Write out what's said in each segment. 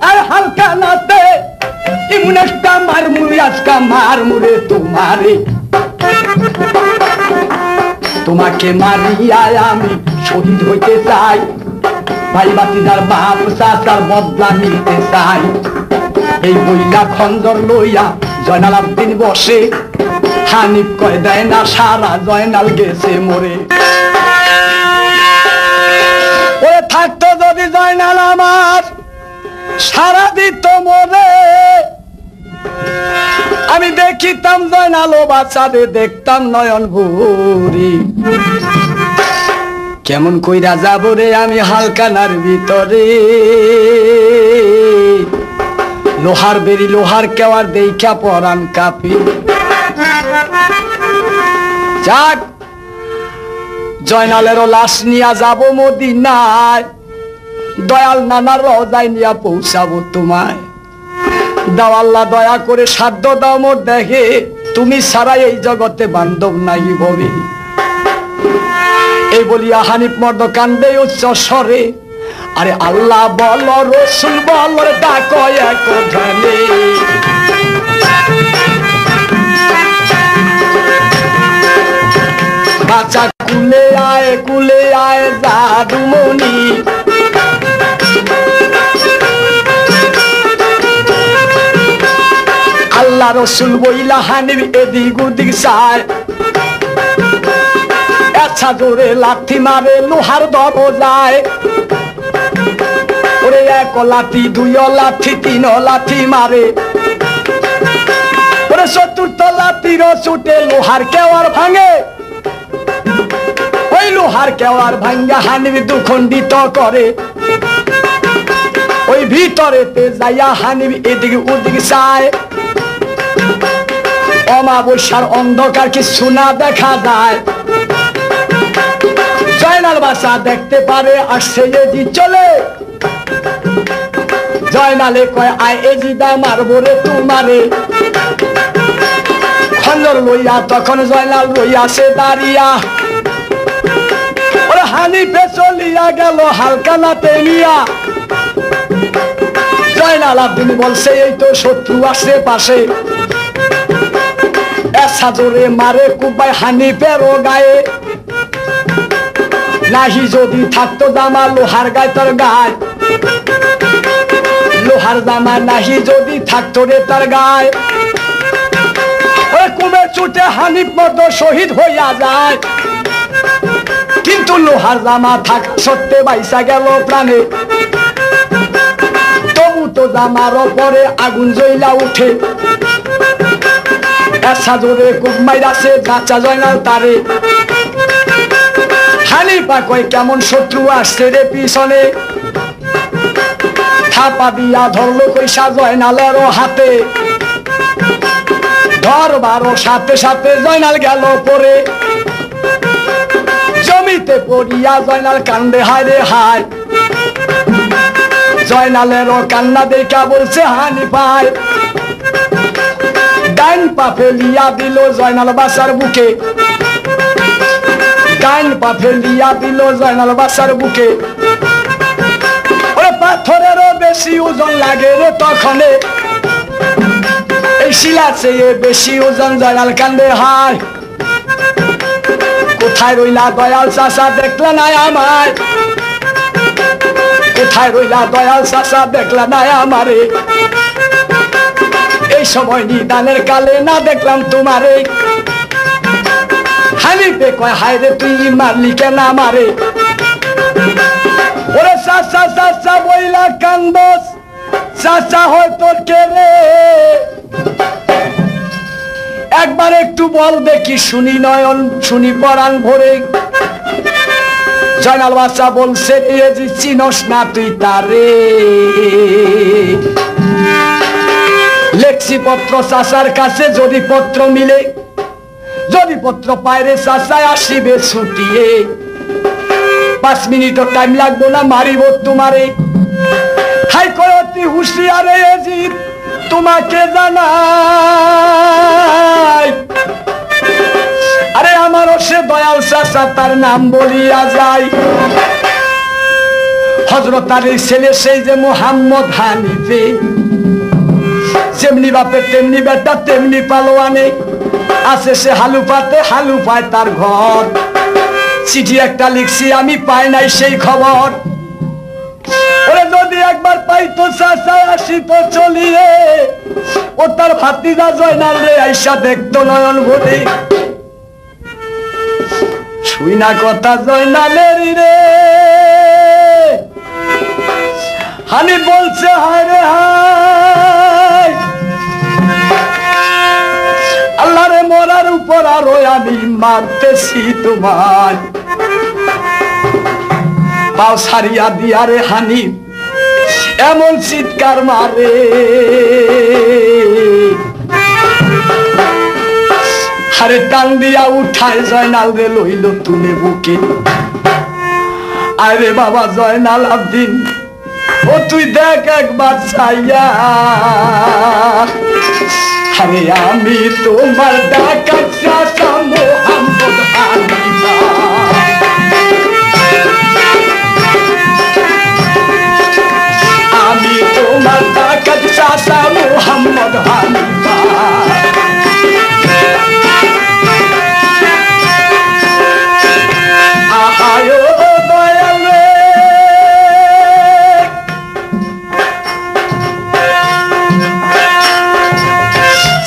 আর হালকা নাতে এমন একটা মারমুড়ি আজকা মারমুড়ে তোমারে তোমাকে মারিয়া আমি শহীদ হইতে চাই ভাই বাতিদার বাপ চাচার বদলা নিতে চাই এই বইলা খঞ্জর লইয়া জয়নাল আবদিন বসে হানিফ কয় দেয় না সারা জয়নাল গেছে মরে ওরে থাকতো যদি জয়নাল আমার সারা দিত মরে আমি দেখিতাম জয়নাল ও বাচ্চাদের দেখতাম নয়ন ভরি কেমন কইরা যাব রে আমি হালকানার ভিতরে লোহার বেরি লোহার কেওয়ার দেখা পরান কাপি যাক জয়নালেরও লাশ নিয়া যাব মদিনায় দয়াল নানার রওজায় নিয়া পৌঁছাবো তোমায় দাও আল্লাহ দয়া করে সাধ্য দাও মোর দেখে তুমি ছাড়া এই জগতে বান্ধব নাই ভবে এই বলিয়া হানিফ মর্দ কান্দে উচ্চ স্বরে আরে আল্লাহ বল রসুল বল ডাক এক ধ্যানে বাচ্চা কুলে আয় জাদুমণি আল্লাহ রসুল বইলা হানিফ এদিক ওদিক চায় আচ্ছা জোরে লাথি মারে লোহার দরজায় ওরে এক লাথি দুই লাথি তিন লাথি মারে ওরে চতুর্থ লাথির ছুটে লোহার কেওয়ার ভাঙে ওই লোহার কেওয়ার ভাঙ্গা হানিফ দুখণ্ডিত করে ওই ভিতরেতে যাইয়া হানিফ এদিকে ওদিকে চায় অমাবস্যার অন্ধকার কিছু না দেখা যায় জয়নাল বাসা দেখতে পারে আসছে এজি চলে জয়নালে কয় আয় এজিদা মারবো রে তোমারে খঞ্জর লইয়া তখন জয়নাল লইয়াছে দাঁড়িয়া ওরে হানিফে চলিয়া গেল হালকানাতে নিয়া জয়নাল আবদিন বলছে এই তো শত্রু আসে পাশে এসা জোরে মারে কুবাই হানিফেরও গায়ে নাহি যদি থাকতো জামা লোহার গায়ে তার গায়ে লোহার জামা নাহি যদি থাকতো রে তার গায়ে ওই কুমে ছুটে হানিফ মর্দ শহীদ হইয়া যায় কিন্তু লোহার জামা থাক সত্যি বাইসা গেল প্রাণে তবু তো জামার পরে আগুন জ্বলা উঠে এসা জোরে কুব মাইরাছে বাচ্চা জয়নাল তারে হানিফা কয় কেমন শত্রু আসছে রে পিছনে থাপা দিয়া ধরলো কইসা জয়নালেরও হাতে ধরবারও সাথে সাথে জয়নাল গেল পরে জমিতে পড়িয়া জয়নাল কান্দে হায় রে হায় জয়নালেরও কান্না দেখা বলছে হানিফায় ডাইন পা ফেলিয়া দিল জয়নাল বাসার বুকে ডাইন পা ফেলিয়া দিল জয়নাল বাসার বুকে ওরে পাথরেরও বেশি ওজন লাগে রে তখনে এই শিলা চেয়ে বেশি ওজন জয়নাল কান্দে হায় কোথায় রইলা দয়াল চাচা দেখলা নাই আমায় কোথায় রইলা দয়াল চাচা দেখলা নাই আমারে এই সময় নিদানের কালে না দেখলাম তোমারে হানিফে কয় হায় রে তুই মারলি কেন আমারে ওরে চাচা চাচা বইলা কান্দস চাচা হয় তোর কে রে একবার একটু বল দেখি শুনি নয়ন শুনি পরাণ ভরে জয়নাল বাচ্চা বলছে চিনস না তুই তারে লেখছি পত্র চাচার কাছে যদি পত্র মিলে যদি পত্র পায় রে চাচায় আসিবে ছুটিয়ে 5 মিনিটও টাইম লাগবো না মারিব তোমারে হাই কয় অতি হুঁশিয়ারে এজিদ তোমাকে জানাই আরে আমারও সে দয়াল চাচা তার নাম বলিয়া যায় হযরত আলীর ছেলে সেই যে মুহাম্মদ হানিফে, যেমনি বাপে তেমনি বেটা তেমনি পালোয়ানে, আছে সে হালুপাতে, হালুপায় তার ঘর। চিঠি একটা লিখছি আমি, পাই নাই সেই খবর। ওরে যদি একবার পাইতো চাচা আসিত চলিয়ে, ও তার ভাতিজা জয়নাল রে আইসা দেখতো নয়ন ভরে। শুই না কথা জয়নালের রে, হানি বলছে হায় রে হায়, আল্লাহ রে মরার উপর আরো আমি মারতেছি তোমার। পাও সারিয়া দিয়া রে হানি এমন চিৎকার মারে, আরে টান দিয়া উঠায় জয়নাল রে লইল তুলে বুকে। আরে বাবা জয়নাল আবদিন, ও তুই দেখ একবার চাইয়া, আরে আমি তোমার ডাকাত চাচা মুহাম্মদ হানিফা। আমি তোমার ডাকাত চাচা মুহাম্মদ হানিফা। আহায়ো দয়াল রে,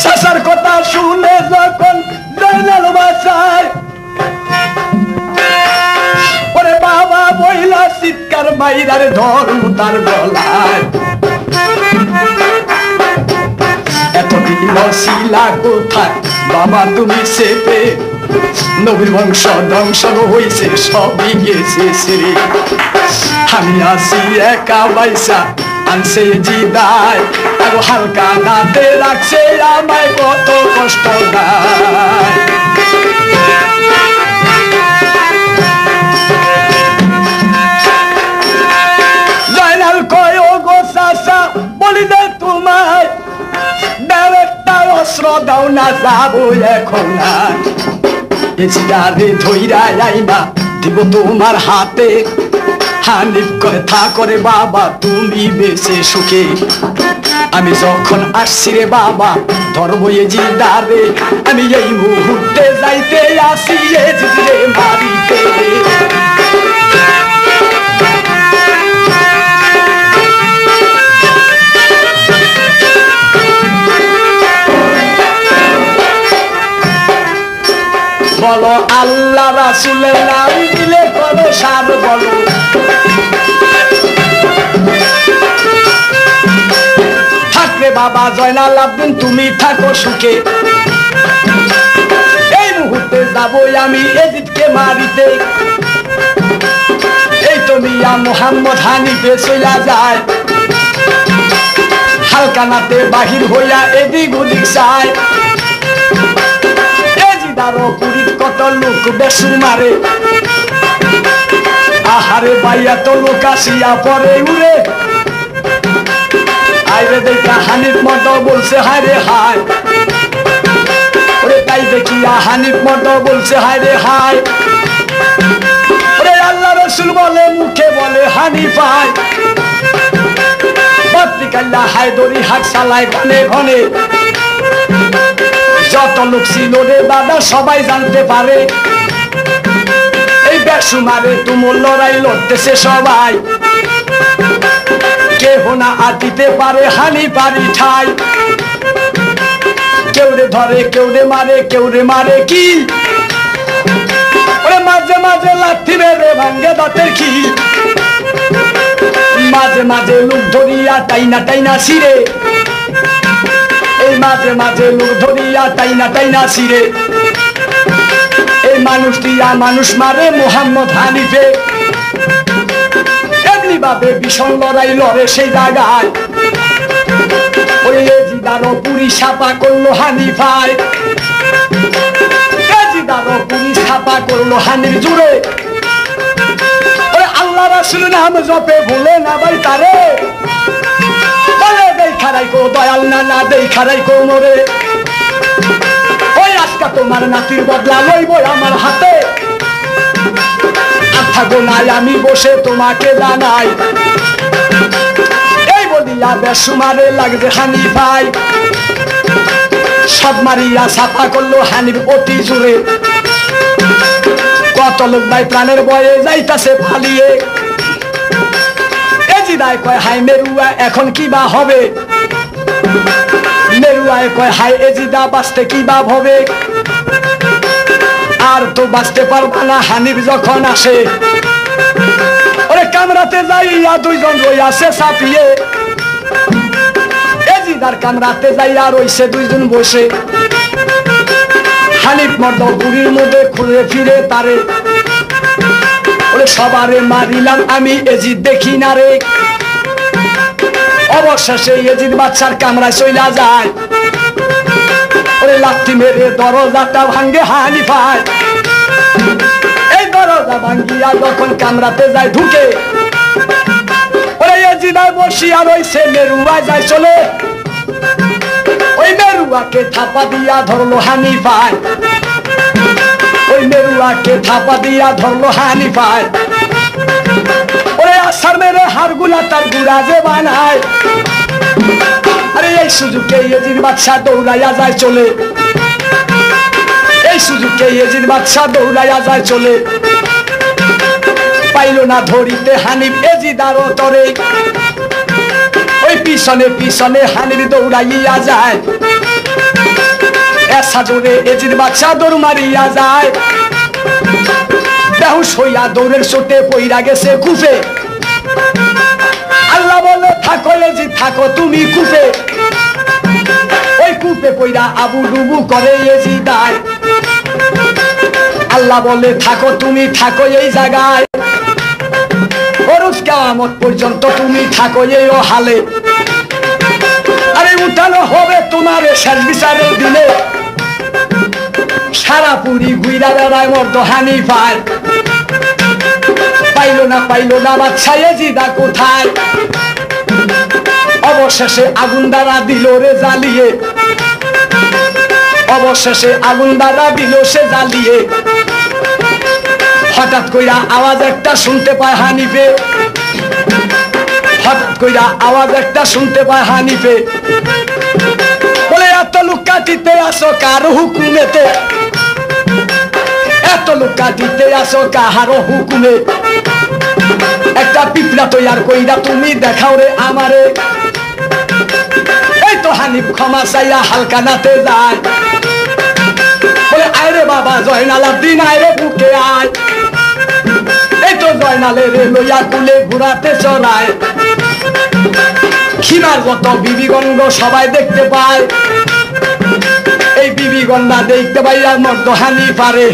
চাচার কথা শুনে যখন জয়নাল বাসায়, ওরে বাবা বইলা চিৎকার মাইরার ধর্ম তার গলায়। এতদিন শিলা কোথায় বাবা তুমি চেপে, নবীর বংশ ধ্বংস হইছে সবই গেছে শ্রী। আমি আসি একা বাইসা আনছে জিদায়, আর হালকা নাতে রাখছে আমায় কত কষ্ট দেয়। জয়নাল কয় ও গো চাচা বলি দে তোমায়, দাও একটা অস্ত্র দাও না যাবো এখন আর। এজিদারে ধইরা আইনা দিব তোমার হাতে। হানিফ কয় থাকো রে বাবা তুমি বেঁচে সুখে, আমি যখন আসছি রে বাবা ধরবো এজিদারে, আমি এই মুহূর্তে যাইতে আসি এজিদরে মারিতে। বলো আল্লাহ রাসূলের নাম দিলে করো সার বলো, থাকলে বাবা জয়নাল আবদিন তুমি থাকো সুখে। এই মুহূর্তে যাবো আমি এজিদকে মারিতে, এই তো মিয়া মুহাম্মদ হানিফে চইলা যায়, হালকা নাতে বাহির হইয়া এদিক ওদিক যায়। পুরীর কত লোক বেসু মারে, আহারে বাইয়া তো লোক আসিয়া পরে উড়ে। আইরে দেখা হানিফ মত বলছে হায় রে হায়, ওরে তাই দেখিয়া হানিফ মত বলছে হায় রে হায়। ওরে আল্লাহ রসুল বলে মুখে বলে হানিফায়, পত্রিকাল্লা হায় দড়ি হাক চালায় ঘনে ঘনে। যত লোক ছিল রে দাদা সবাই জানতে পারে, এই বেসুমারে তুমুল লড়াই লড়তেছে সবাই। কেহ না আটিতে পারে হানিফারি ঠাই, কেউ রে ধরে কেউ রে মারে, কেউ রে মারে কি, ওরে মাঝে মাঝে লাথি মেরে ভাঙ্গে দাঁতের কি, মাঝে মাঝে লোক ধরিয়া টাইনা টাইনা ছিঁড়ে, এই মাঝে মাঝে লোক ধরিয়া টাইনা টাইনা ছিঁড়ে। এই মানুষ দিয়া মানুষ মারে মুহাম্মদ হানিফে, এমনি ভাবে ভীষণ লড়াই লড়ে সেই জায়গায়। ওই এজিদারও পুরি ছাপা করলো হানিফায়, এজিদারও পুরি ছাপা করলো হানির জুড়ে। ওই আল্লাহ রাসূল নাম জপে ভুলে না ভাই তারে, বলে দেখা রাইকো দয়াল না না দেখা রাইকো মোরে। ওই আজকা তোমার নাতির বদলা লইব আমার হাতে, আর থাকো নাই আমি বসে তোমাকে জানাই। এই বলিয়া বেসুমারে লাগছে হানিফাই, সব মারিয়া সাফা করলো হানিফ অতি জোরে। কত লোক ভাই প্রাণের বয়ে যাইতাছে পালিয়ে। এজিদায় কয় হাই মেরুয়া এখন কি বা হবে, মেরুয়ায় কয় হাই এজিদা বাঁচতে কি বা হবে, আর তো বাঁচতে পারবা না। হানিফ যখন আসে ওরে কামরাতে যাইয়া দুইজন রইয়াছে চাপিয়ে, এজিদার কামরাতে যাইয়া রইছে দুইজন বসে। হানিফ মর্দ বুড়ির মধ্যে ঘুরে ফিরে তারে, ওরে সবারে মারিলাম আমি এজিদ দেখি না রে। অবশেষে এজিদ বাচ্চার কামরায় চইলা যায়, ওরে লাথি মেরে দরজাটা ভাঙ্গে হানিফায়। এই দরজা ভাঙ্গিয়া যখন কামরাতে যায় ঢুকে, ওরে এজিদায় বসিয়া রইছে, মেরুয়া যায় চলে। ওই মেরুয়াকে থাপা দিয়া ধরলো হানিফায়, ওই মেরুয়াকে থাপা দিয়া ধরলো হানিফায়। ওরে আসার মেরে হাড়গুলা তার গুড়া যে বানায়। আরে এই সুযোগে এজিদ বাদশা দৌড়াইয়া যায় চলে, এই সুযোগে এজিদ বাদশা দৌড়াইয়া যায় চলে। পাইল না ধরিতে হানিফ এজিদার তরে, ওই পিছনে পিছনে হানিফ দৌড়াইয়া যায়। এসা জোরে এজিদ বাদশা দৌড় মারিয়া যায়। বেহুশ হইয়া দৌড়ের চোটে পইরা গেছে কুফে। আল্লাহ বলে থাকো এজিদ থাকো তুমি কুফে। ওই কুফে পইরা আবু ডুবু করে এজিদায়। আল্লাহ বলে থাকো তুমি থাকো এই জায়গায়, রোজ কিয়ামত পর্যন্ত তুমি থাকো এই হালে। আরে উঠানো হবে তোমার শেষ বিচারের দিনে। সারা পুরি গুইরা বেড়ায় মর্দ হানিফায়, পাইল না বাদশা এজিদা কোথায়। অবশেষে আগুন দ্বারা দিল রে জ্বালিয়ে, অবশেষে আগুন দ্বারা দিল সে জ্বালিয়ে। হঠাৎ কইরা আওয়াজ একটা শুনতে পায় হানিফে, হঠাৎ কইরা আওয়াজ একটা শুনতে পায় হানিফে। বলে এত লোক কাটিতে আসো কার হুকুমেতে, এত লোক কাটিতে আসো কাহার হুকুমে। একটা পিঁপড়া তৈয়ার কইরা তুমি দেখাও রে আমারে। এই তো হানিফ ক্ষমা চাইয়া হালকা নাতে যায়। বলে আয়রে বাবা জয়নাল আব্দিন আয়রে বুকে আয়। এই তো জয়নালে রে লইয়া কুলে ঘুরাতে চড়ায়। খিমার যত বিবিগণ সবাই দেখতে পায়। এই বিবিগণরা দেখতে পাইয়া মর্দ হানিফারে,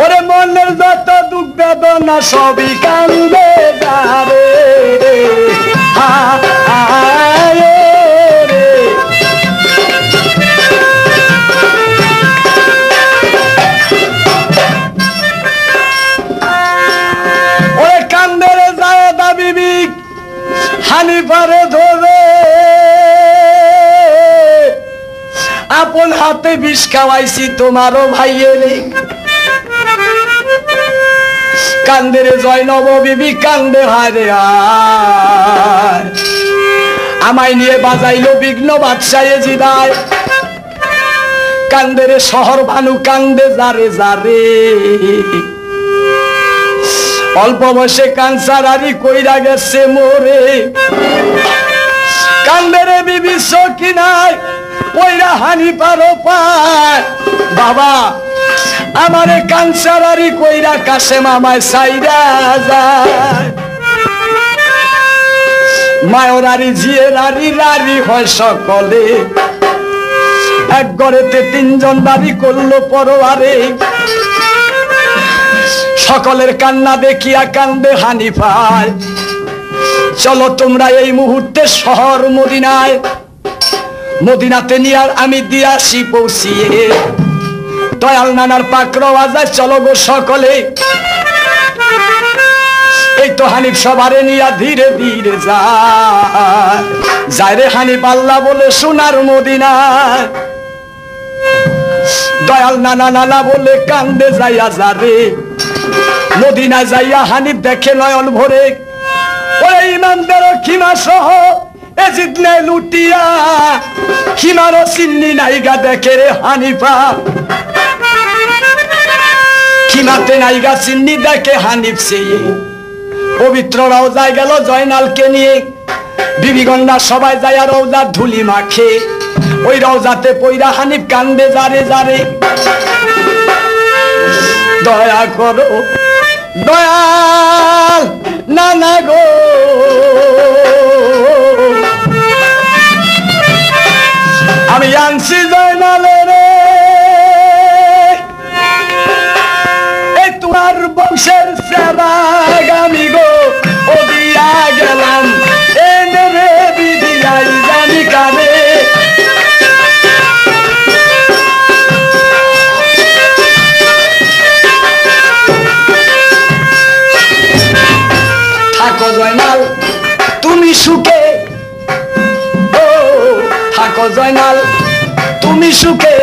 ওরে মনের যত দুঃখ বেদনা সবই কান্দে যাবে। ওরে কান্দে রে জায়েদা বিবি হানিফারে ধরে, আপন হাতে বিষ খাওয়াইছি তোমারও ভাইয়ের। কান্দে রে জয়নব বিবি কান্দে, হারে আমায় নিয়ে বাজাইলো বিঘ্ন বাদশা এজিদায়। কান্দে রে শহর ভানু কান্দে যারে যারে, অল্প বয়সে কানসারারি কইরা গেছে মোরে। কান্দে রে বিবি সকিনায় পয়রা হানিফারও পায়। বাবা আমারে কানসারারি কইরা কাশেম আমায় সাইরা যায়। মায়রারি জিয়েরারি রারি হয় সকলে, এক ঘরেতে তিনজন দাবি করলো পরোয়ারে। সকলের কান্না দেখিয়া কান্দে হানিফায়। চলো তোমরা এই মুহূর্তে শহর মদিনায়, মদিনাতে নিয়ে আমি দিয়াছি পৌঁছিয়ে। দয়াল নানার পাকড় আজায় চলো গো সকলে। এই তো হানিফ সবারে নিয়া ধীরে ধীরে যায় রে হানিফ আল্লাহ বলে সোনার মদিনায়। দয়াল নানা নানা বলে কান্দে যাইয়া যারে, মদিনা যাইয়া হানিফ দেখে নয়ন ভরে ওই ইমামদের খিমা সহ এজিদ নে লুটিয়া খিমারও চিন্নি নাইগা দেখে রে হানিফা খিমাতে নাইগা চিন্নি দেখে হানিফ সেই পবিত্র রওজায় গেল জয়নালকে নিয়ে বিবিগণরা সবাই যায় রওজার ধুলি মাখে ওই রওজাতে পইরা হানিফ কান্দে যারে যারে দয়া করো দয়াল নানা গো আমি আনছি জয়নালে রে এই তোমার বংশের সেরাগামী গো ও দিয়া গেলাম এনে রে বিদিয়াই জানি কারে থাকো জয়নাল তুমি সুখে ও থাকো জয়নাল তুমি সুখে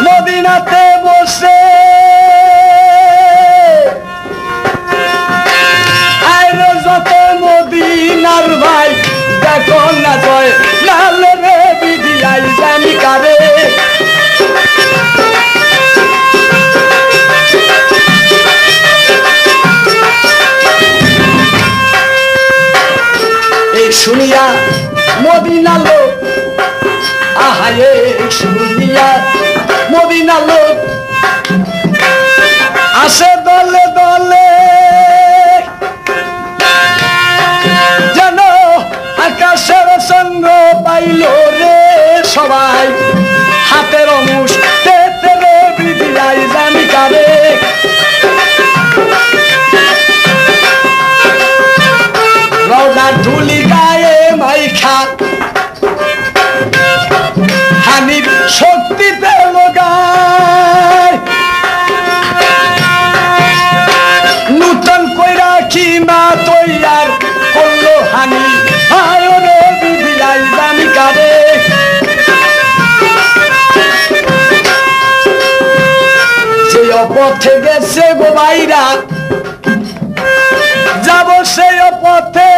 মদিনাতে বসে আইরো যত মদিনার ভাই দেখো না জয় লাল রে বিদিয়াই জানি কারে শুনিয়া মদিনা লোক আহায়ে শুনিয়া মদিনা লোক আসে দলে দলে যেন আকাশের সঙ্গ পাইল রে সবাই হাতের মুষ তেতে রে বিদিয়াই জানি কারে রওজার ধুলি গায়ে মাইখা হানিফ শক্তিতে লগায় নূতন কইরা খিমা তৈয়ার করলো হানি আয় রে বিদিয়াই জানি কারে যে পথে গেছে গো বাইরা যাব সেই পথে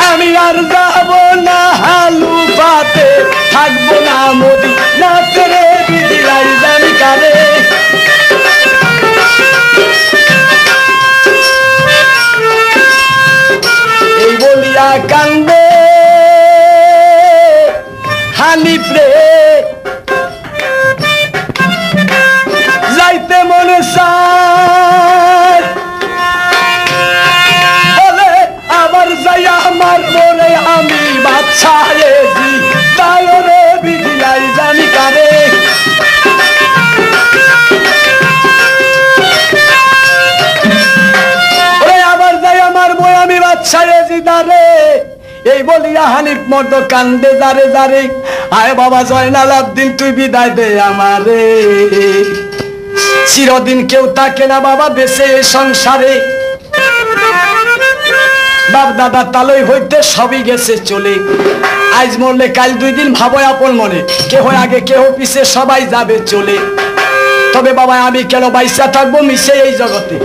আমি আর যাব না হালু পাতে থাকবো না মদিনাতে রে বিদিয়াই জানি কারে এই বলিয়া কান্দে হানিফ রে যাইতে মনে চায় বলে আবার যাই আমার মনে আমি বাচ্চা এজি তাই রে বিদিয়াই জানি কারে আবার যাই আমার বই আমি বাচ্চা এজি দারে এই বলিয়া হানিফ মর্দ কান্দে যারে যারে আয় বাবা জয়নাল আব্দিন তুই বিদায় দে আমারে চিরদিন কেউ থাকে না বাবা বেঁচে এই সংসারে বাপ দাদা তালই হইতে সবই গেছে চলে আজ মরলে কাল 2 দিন ভাবো আপন মনে কেহ আগে কেহ পিছে সবাই যাবে চলে তবে বাবা আমি কেন বাইসা থাকবো মিশে এই জগতে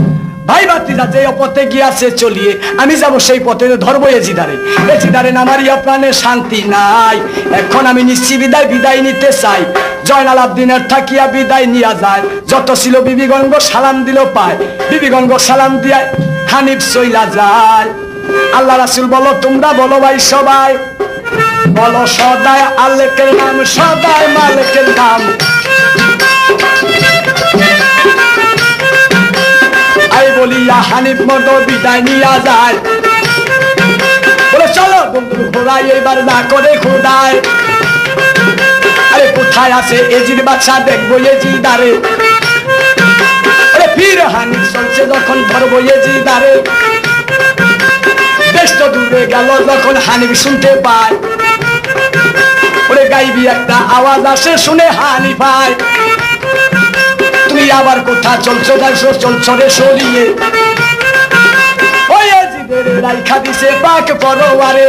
ভাই ভাতিজা যে পথে গিয়াছে চলিয়ে আমি যাব সেই পথে ধরবো এজিদারে নামারিয়া প্রাণে শান্তি নাই এখন আমি নিশ্চি বিদায় নিতে চাই জয়নাল আব্দিনের থাকিয়া বিদায় নিয়া যায় যত ছিল বিবিগঙ্গ সালাম দিল পায় বিবিগঙ্গ সালাম দিয়া হানিফ চইলা যায় আল্লাহ রাসূল বলো তোমরা বলো ভাই সবাই বলো সদায় আল্লাহর নাম সদায় মালিকের নাম আই বলিয়া হানিফ মর্দ বিদায় নিয়া যায় বলে চলো বন্ধু খোদাই এবার না করে খোদাই আরে কোথায় আছে এজিদ বাদশা দেখবো এজিদারে আরে ফির হানিফ চলছে যখন ধরবো এজিদারে বেশ তো দূরে গেল যখন হানিফ শুনতে পায় ওরে গাইবি একটা আওয়াজ আসে শুনে হানিফ পায় তুমি আবার কোথা চলছো যাইছো চলছো রে সরিয়ে ওই এজিদের রাইখা দিছে পাক পরোয়ারে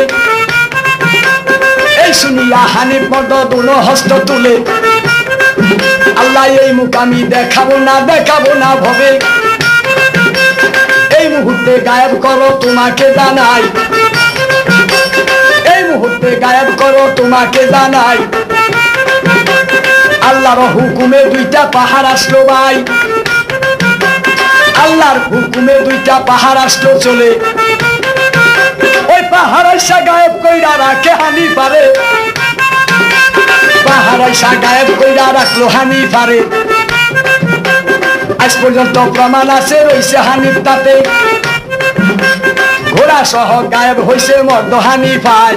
এই শুনিয়া হানিফ মর্দ দুনো হস্ত তুলে আল্লাহ এই মুখ আমি দেখাবো না ভবে, এই মুহূর্তে গায়েব করো তোমাকে জানাই, এই মুহূর্তে গায়েব করো তোমাকে জানাই। আল্লাহর হুকুমে দুইটা পাহাড় আসলো ভাই, আল্লাহর হুকুমে দুইটা পাহাড় আসলো চলে, ওই পাহাড় আইসা গায়েব কইরা রাখে হানি পারে, পাহাড় আইসা গায়েব কইরা রাখলো হানি পারে। আজ পর্যন্ত প্রমাণ আছে রইছে হানির তাতে, ঘোড়া সহ গায়েব হইছে মর্দ হানি পায়।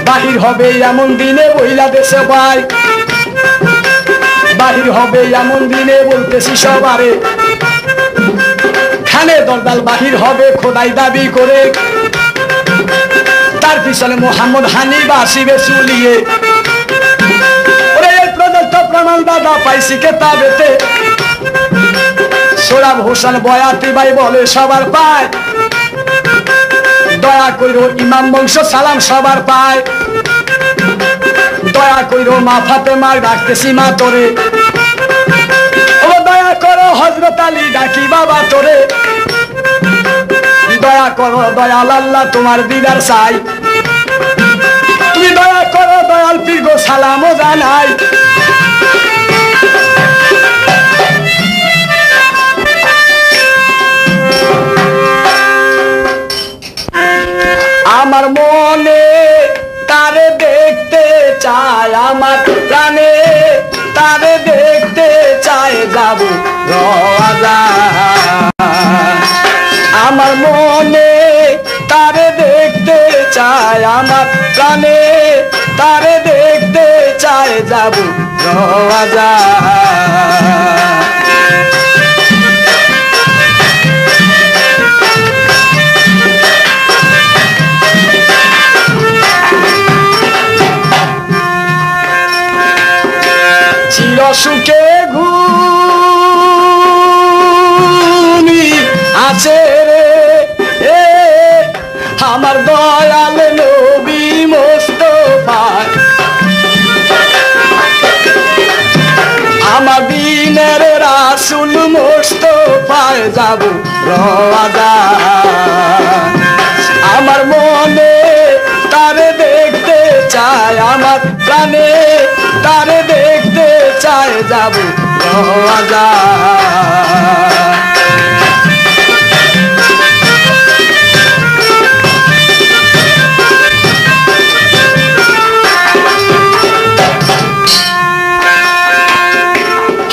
বাহির হবে এমন দিনে বইলা দেশে পায়, বাহির হবে এমন দিনে বলতেছি সবারে, খানে দরদাল বাহির হবে খোদাই দাবি করে, তার পিছনে মোহাম্মদ হানিফ আসিবে চুলিয়ে। ওরে এই প্রদত্ত প্রমাণ দাদা পাইছি কেতাবেতে, সোরাব হোসেন বয়াতি ভাই বলে সবার পায়, দয়া কইরো ইমাম বংশ সালাম সবার পায়, দয়া কইরো মা ফাতেমা ডাকতেছি মা তোরে, ও দয়া করো হযরত আলী ডাকি বাবা তোরে, দয়া করো দয়াল আল্লাহ তোমার দিদার চাই, তুমি দয়া করো দয়াল পীর গো সালামও জানাই। আমার মনে তারে দেখতে চায়, আমার প্রাণে তারে দেখতে চায়, যাব রওজা। আমার মনে তারে দেখতে চায়, আমার প্রাণে তারে দেখতে চায়, যাব রওজা। চিরসুখে ঘুমি আছে রে আমার দয়াল নবী মুস্তাফা, আমার দিনের রাসূল মুস্তাফায় যাব রওজা। আমার মনে তারে দেখতে চায়, আমার প্রাণে তারে দেখতে চায়, যাব রওজা।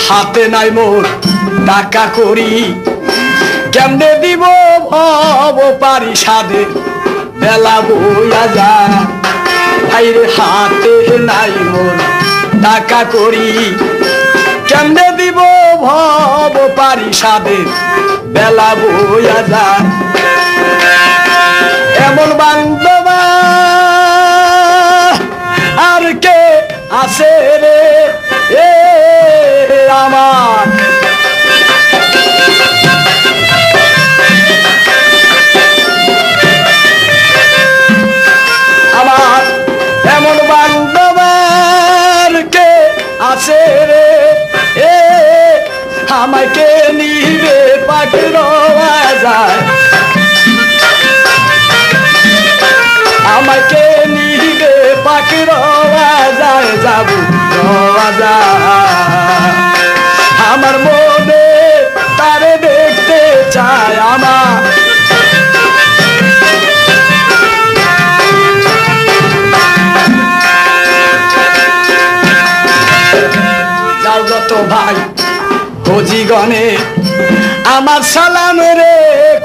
হাতে নাই মোর টাকা করি, কেমনে দিব ভব পারি সাদে বেলা বইয়া যা। ভাইরে হাতে নাই মোর টাকা করি, কেমনে দিব ভব পারি সাদে বেলা বইয়া যা। এমন বান্ধবা আর কে আছে রে আমার, আমার এমন বান্ধবার কে আছে রে আমাকে নিবে পাখি রওজায়, আমাকে নিবে পাখি রওজায়, যাব রওজা। আমার মনে তারে দেখতে চায়, আমার যাও যত ভাই খোঁজিগণে আমার সালাম রে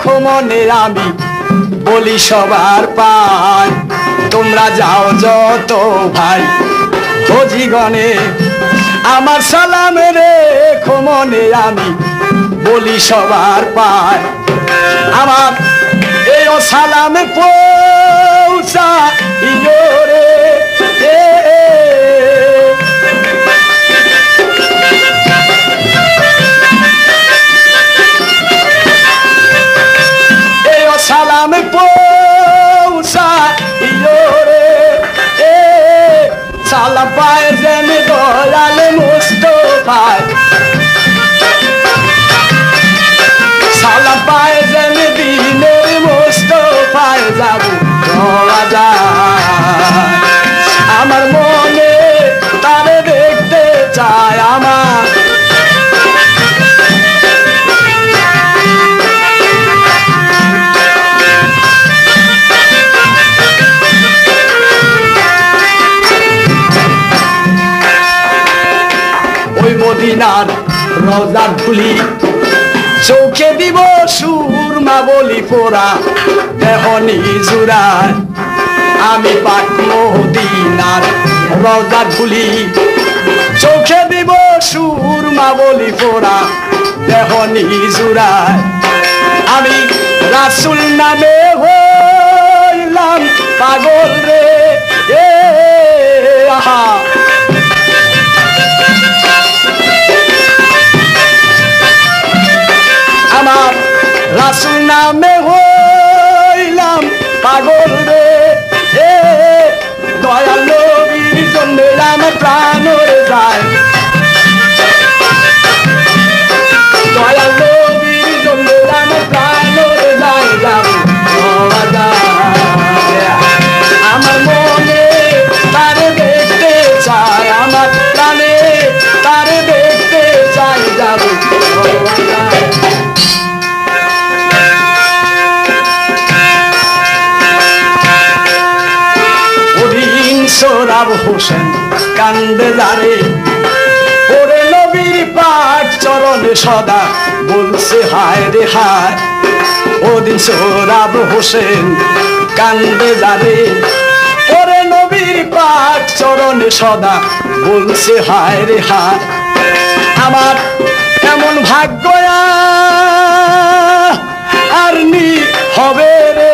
খোমনে আমি বলি সবার পায়। তোমরা যাও যত ভাই খোঁজিগণে আমার সালাম রে খোমনে আমি বলি সবার পায়। আমার এই সালাম পৌঁছা রে সালাম পৌঁছা রে সালাম পায় যেন দয়া সালাম পায় যেন দিনের মোস্তফায় যাব রওয়া যায় আমার মনে তারে দেখতে চায় আমার ওই মদিনার রওজার ধুলি চোখে দিব সুরমা বলি পোড়া দেহনি জুড়ায় আমি পাক মদিনার রওজার ধুলি চোখে দিব সুরমা বলি পোড়া দেহনি জুড়ায় আমি রাসূল নামে হইলাম পাগল রে এ আহা আমার রাসূল নামে হইলাম পাগল রে এ দয়াল নবীর জন্য আমার প্রাণ যায় দয়াল নবীর জন্য আমার প্রাণ যায় যাব আমার মনে তারে দেখতে চায় আমার প্রাণে তারে দেখতে চাই যাব সোহরাব হোসেন কান্দে যারে ওরে নবীর পাক চরণে সদা বলছে হায় রে হায় ওদিন সোহরাব হোসেন কান্দে যারে ওরে নবীর পাক চরণে সদা বলছে হায় রে হায় আমার এমন ভাগ্য আর নি হবে রে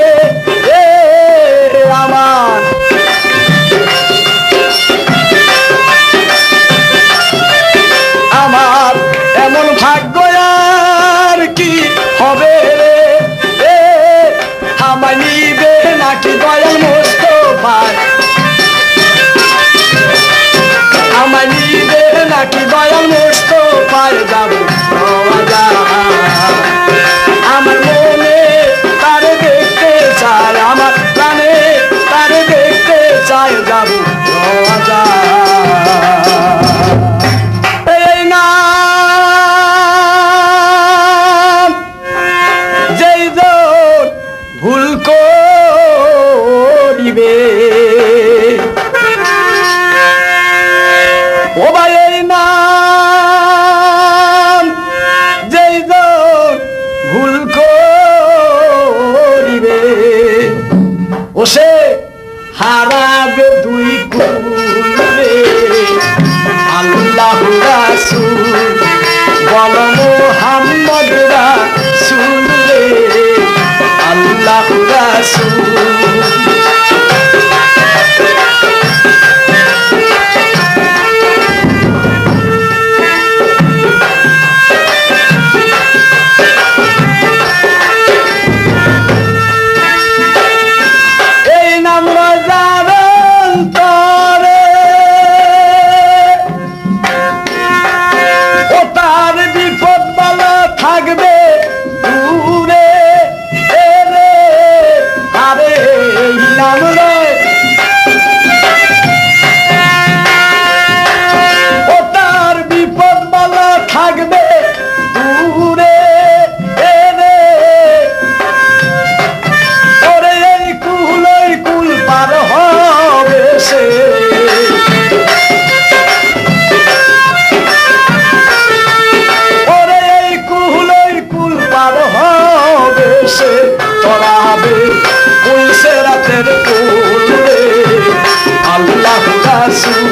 আমার আমার এমন ভাগ্য আর কি হবে রে আমায় নিবে নাকি দয়াল মোস্তফায় আমায় নিবে নাকি দয়াল মোস্তফায় যাব আমার মনে তারে দেখতে চায় আমার প্রাণে তারে দেখতে চায় যাব ভুল করিবে ও ভাই এই নাম যেই ভুল করিবে ও সে হারাবে দুই কুলে আল্লাহু রাসূল বল মুহাম্মদ রাসূল রে আল্লাহু রাসূল এই নাম রোজার অন্তরে ও তার বিপদ বালা থাকবে দূরে ও তার বিপদ বালা থাকবে দূরে ওরে এই কুল পার হবে সে ওরে এই কুল পার হবে সে তরাবে কুলসে রাতের কুল রে আল্লাহু রাসূল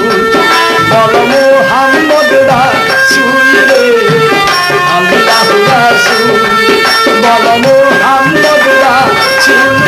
বল মুহাম্মদ রাসূল রে আল্লাহু রাসূল বল মুহাম্মদ রাসূল